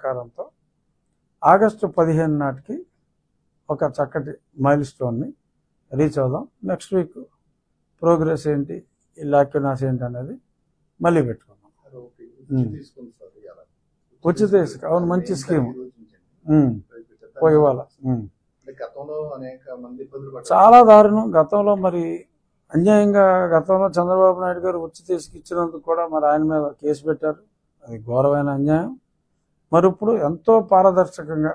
సహకారంతో ఆగస్టు 15 నాటికి ఒక చక్కటి మైల్ స్టోన్ని రీచ్ అవుదాం. నెక్స్ట్ వీక్ ప్రోగ్రెస్ ఏంటి, ఈ లాక్యునాస్ ఏంటి అనేది మళ్ళీ పెట్టుకుందాం. ఉచిత ఇసుక అవును, మంచి స్కీమ్. ఇవాళ చాలా దారుణం. గతంలో మరి అన్యాయంగా గతంలో చంద్రబాబు నాయుడు గారు ఉచిత ఇసుక ఇచ్చినందుకు కూడా మరి ఆయన మీద కేసు పెట్టారు. అది ఘోరమైన అన్యాయం. మరి ఇప్పుడు ఎంతో పారదర్శకంగా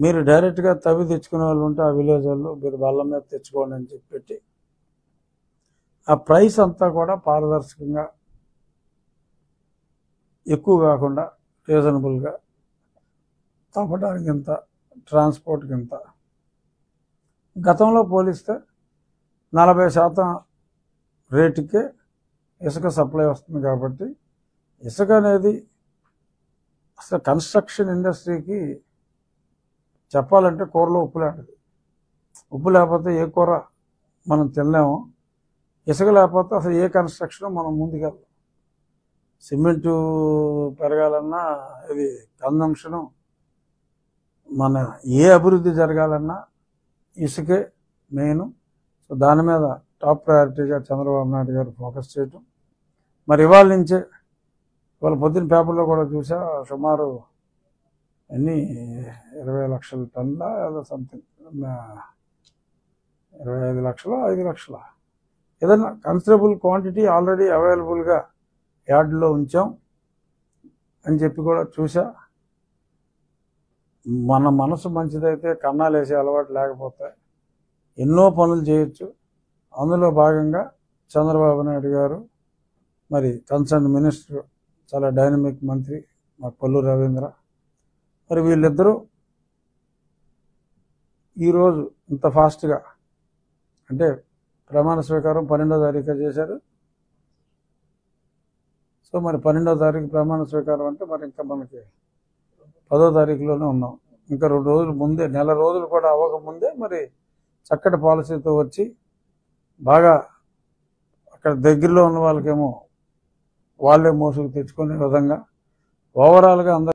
మీరు డైరెక్ట్గా తవ్వి తెచ్చుకునే వాళ్ళు ఉంటే ఆ విలేజ్ వాళ్ళు మీరు బల్ల మీద తెచ్చుకోండి అని చెప్పి ఆ ప్రైస్ అంతా కూడా పారదర్శకంగా ఎక్కువ కాకుండా రీజనబుల్గా తవ్వడానికి ఇంత, ట్రాన్స్పోర్ట్కి ఇంత. గతంలో పోలిస్తే 40% రేటుకే ఇసుక సప్లై వస్తుంది. కాబట్టి ఇసుక అనేది అసలు కన్స్ట్రక్షన్ ఇండస్ట్రీకి చెప్పాలంటే కూరలో ఉప్పు లాంటిది. ఉప్పు లేకపోతే ఏ కూర మనం తినలేము. ఇసుక లేకపోతే అసలు ఏ కన్స్ట్రక్షన్ మనం ముందుకెళ్ళాం. సిమెంటు పెరగాలన్నా, ఇది కన్జంప్షను, మన ఏ అభివృద్ధి జరగాలన్నా ఇసుకే మెయిన్. సో దాని మీద టాప్ ప్రయారిటీగా చంద్రబాబు నాయుడు గారు ఫోకస్ చేయటం. మరి ఇవాళ నుంచే, ఇవాళ పొద్దున్న పేపర్లో కూడా చూసా, సుమారు 20 లక్షల టన్నుల ఏదో సంథింగ్, 25 లక్షలు 5 లక్షల ఏదైనా కన్సిడరబుల్ క్వాంటిటీ ఆల్రెడీ అవైలబుల్గా యార్డులో ఉంచాం అని చెప్పి కూడా చూసా. మన మనసు మంచిదైతే కన్నాలు వేసే అలవాటు లేకపోతే ఎన్నో పనులు చేయొచ్చు. అందులో భాగంగా చంద్రబాబు నాయుడు గారు, మరి కన్సర్న్ మినిస్టర్, చాలా డైనమిక్ మంత్రి మా కొల్లు రవీంద్ర, మరి వీళ్ళిద్దరూ ఈరోజు ఇంత ఫాస్ట్గా, అంటే ప్రమాణ స్వీకారం 12వ తారీఖు చేశారు. సో మరి 12వ తారీఖు ప్రమాణ స్వీకారం అంటే మరి ఇంకా మనకి 10వ తారీఖులోనే ఉన్నాం. ఇంకా 2 రోజులు ముందే, నెల రోజులు కూడా అవ్వకముందే మరి చక్కటి పాలసీతో వచ్చి బాగా అక్కడ దగ్గరలో ఉన్న వాళ్ళకేమో వాళ్ళే మోసుకు తెచ్చుకునే విధంగా ఓవరాల్గా అందరూ